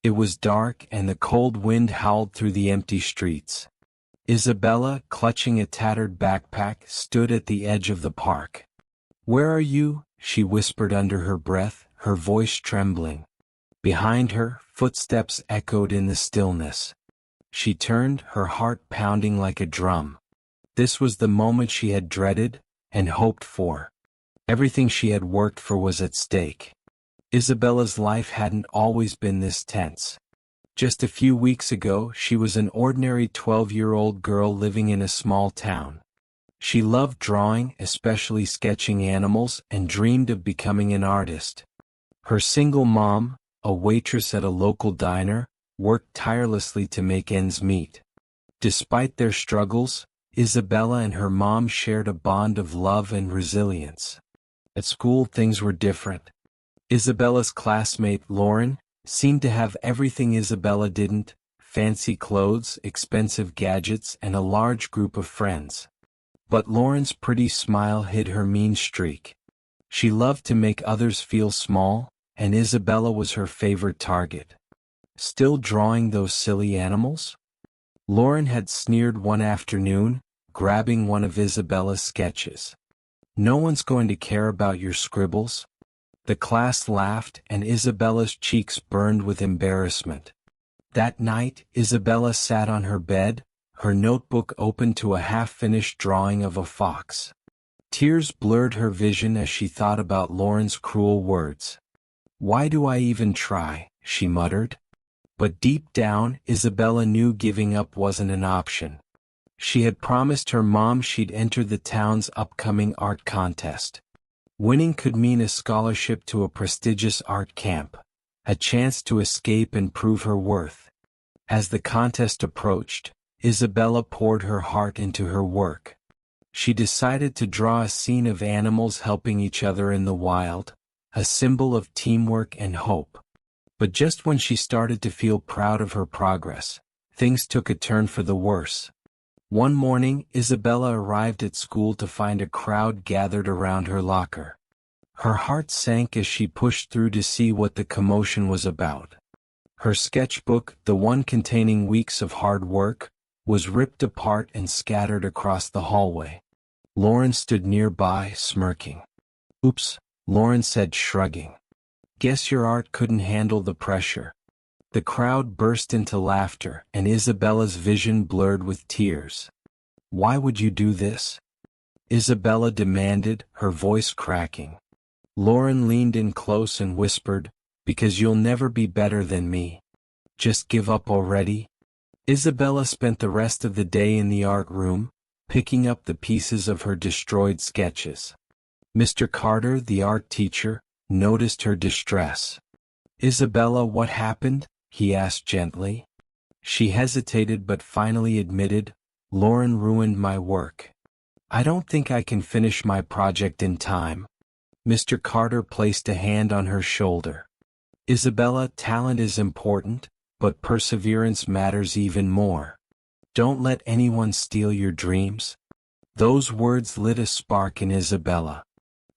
It was dark and the cold wind howled through the empty streets. Isabella, clutching a tattered backpack, stood at the edge of the park. "Where are you?" she whispered under her breath, her voice trembling. Behind her, footsteps echoed in the stillness. She turned, her heart pounding like a drum. This was the moment she had dreaded and hoped for. Everything she had worked for was at stake. Isabella's life hadn't always been this tense. Just a few weeks ago, she was an ordinary 12-year-old girl living in a small town. She loved drawing, especially sketching animals, and dreamed of becoming an artist. Her single mom, a waitress at a local diner, worked tirelessly to make ends meet. Despite their struggles, Isabella and her mom shared a bond of love and resilience. At school, things were different. Isabella's classmate, Lauren, seemed to have everything Isabella didn't: fancy clothes, expensive gadgets, and a large group of friends. But Lauren's pretty smile hid her mean streak. She loved to make others feel small, and Isabella was her favorite target. "Still drawing those silly animals?" Lauren had sneered one afternoon, grabbing one of Isabella's sketches. "No one's going to care about your scribbles." The class laughed, and Isabella's cheeks burned with embarrassment. That night, Isabella sat on her bed, her notebook open to a half-finished drawing of a fox. Tears blurred her vision as she thought about Lauren's cruel words. "Why do I even try?" she muttered. But deep down, Isabella knew giving up wasn't an option. She had promised her mom she'd enter the town's upcoming art contest. Winning could mean a scholarship to a prestigious art camp, a chance to escape and prove her worth. As the contest approached, Isabella poured her heart into her work. She decided to draw a scene of animals helping each other in the wild, a symbol of teamwork and hope. But just when she started to feel proud of her progress, things took a turn for the worse. One morning, Isabella arrived at school to find a crowd gathered around her locker. Her heart sank as she pushed through to see what the commotion was about. Her sketchbook, the one containing weeks of hard work, was ripped apart and scattered across the hallway. Lauren stood nearby, smirking. "Oops," Lauren said, shrugging. "Guess your art couldn't handle the pressure." The crowd burst into laughter, and Isabella's vision blurred with tears. "Why would you do this?" Isabella demanded, her voice cracking. Lauren leaned in close and whispered, "Because you'll never be better than me. Just give up already." Isabella spent the rest of the day in the art room, picking up the pieces of her destroyed sketches. Mr. Carter, the art teacher, noticed her distress. "Isabella, what happened?" he asked gently. She hesitated but finally admitted, "Lauren ruined my work. I don't think I can finish my project in time." Mr. Carter placed a hand on her shoulder. "Isabella, talent is important, but perseverance matters even more. Don't let anyone steal your dreams." Those words lit a spark in Isabella.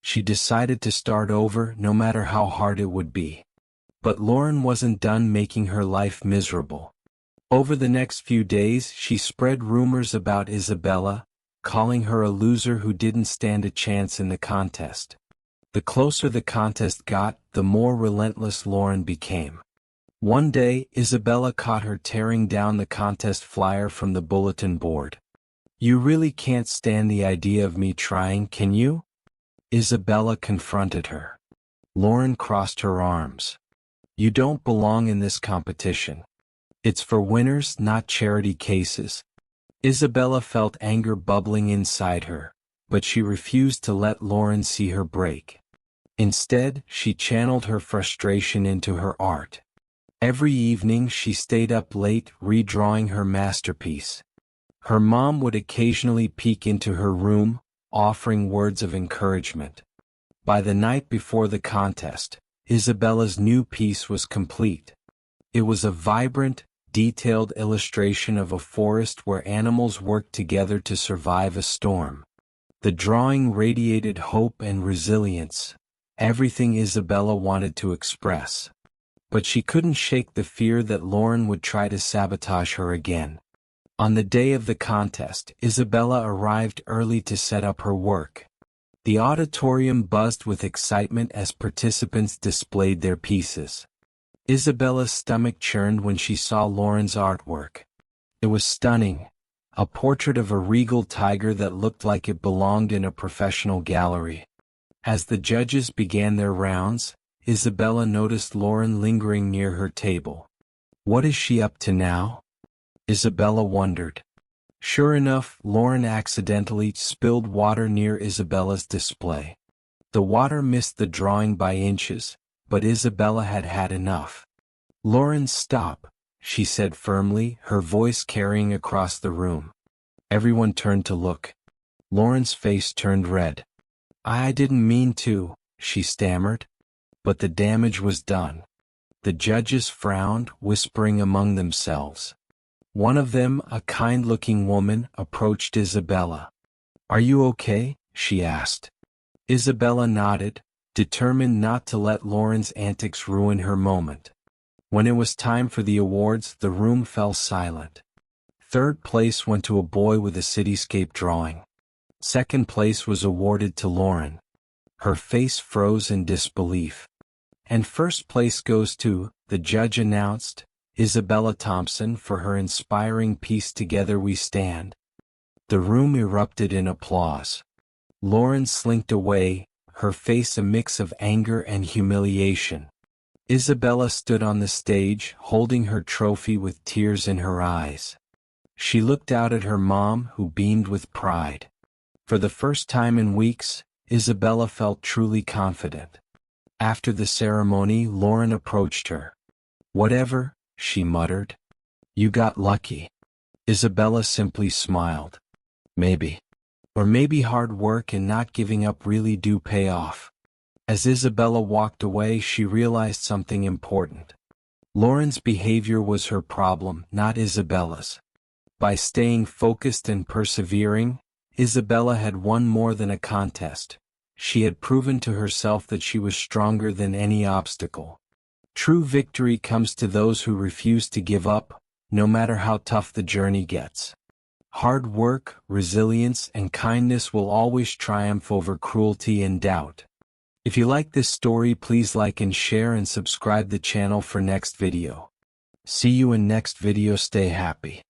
She decided to start over, no matter how hard it would be. But Lauren wasn't done making her life miserable. Over the next few days, she spread rumors about Isabella, calling her a loser who didn't stand a chance in the contest. The closer the contest got, the more relentless Lauren became. One day, Isabella caught her tearing down the contest flyer from the bulletin board. "You really can't stand the idea of me trying, can you?" Isabella confronted her. Lauren crossed her arms. "You don't belong in this competition. It's for winners, not charity cases." Isabella felt anger bubbling inside her, but she refused to let Lauren see her break. Instead, she channeled her frustration into her art. Every evening she stayed up late redrawing her masterpiece. Her mom would occasionally peek into her room, offering words of encouragement. By the night before the contest, Isabella's new piece was complete. It was a vibrant, detailed illustration of a forest where animals worked together to survive a storm. The drawing radiated hope and resilience, everything Isabella wanted to express. but she couldn't shake the fear that Lauren would try to sabotage her again. On the day of the contest, Isabella arrived early to set up her work. The auditorium buzzed with excitement as participants displayed their pieces. Isabella's stomach churned when she saw Lauren's artwork. It was stunning, a portrait of a regal tiger that looked like it belonged in a professional gallery. As the judges began their rounds, Isabella noticed Lauren lingering near her table. What is she up to now? Isabella wondered. Sure enough, Lauren accidentally spilled water near Isabella's display. The water missed the drawing by inches, but Isabella had had enough. Lauren, stop, she said firmly, her voice carrying across the room. Everyone turned to look. Lauren's face turned red. I didn't mean to, she stammered. But the damage was done. The judges frowned, whispering among themselves. One of them, a kind-looking woman, approached Isabella. Are you okay? She asked. Isabella nodded, determined not to let Lauren's antics ruin her moment. When it was time for the awards, the room fell silent. Third place went to a boy with a cityscape drawing. Second place was awarded to Lauren. Her face froze in disbelief. And first place goes to, the judge announced, Isabella Thompson for her inspiring piece Together We Stand. The room erupted in applause. Lauren slinked away, her face a mix of anger and humiliation. Isabella stood on the stage, holding her trophy with tears in her eyes. She looked out at her mom, who beamed with pride. For the first time in weeks, Isabella felt truly confident. After the ceremony, Lauren approached her. Whatever, she muttered. You got lucky. Isabella simply smiled. Maybe. Or maybe hard work and not giving up really do pay off. As Isabella walked away, she realized something important. Lauren's behavior was her problem, not Isabella's. By staying focused and persevering, Isabella had won more than a contest. She had proven to herself that she was stronger than any obstacle. True victory comes to those who refuse to give up, no matter how tough the journey gets. Hard work, resilience, and kindness will always triumph over cruelty and doubt. If you like this story, please like and share and subscribe the channel for next video. See you in next video. Stay happy.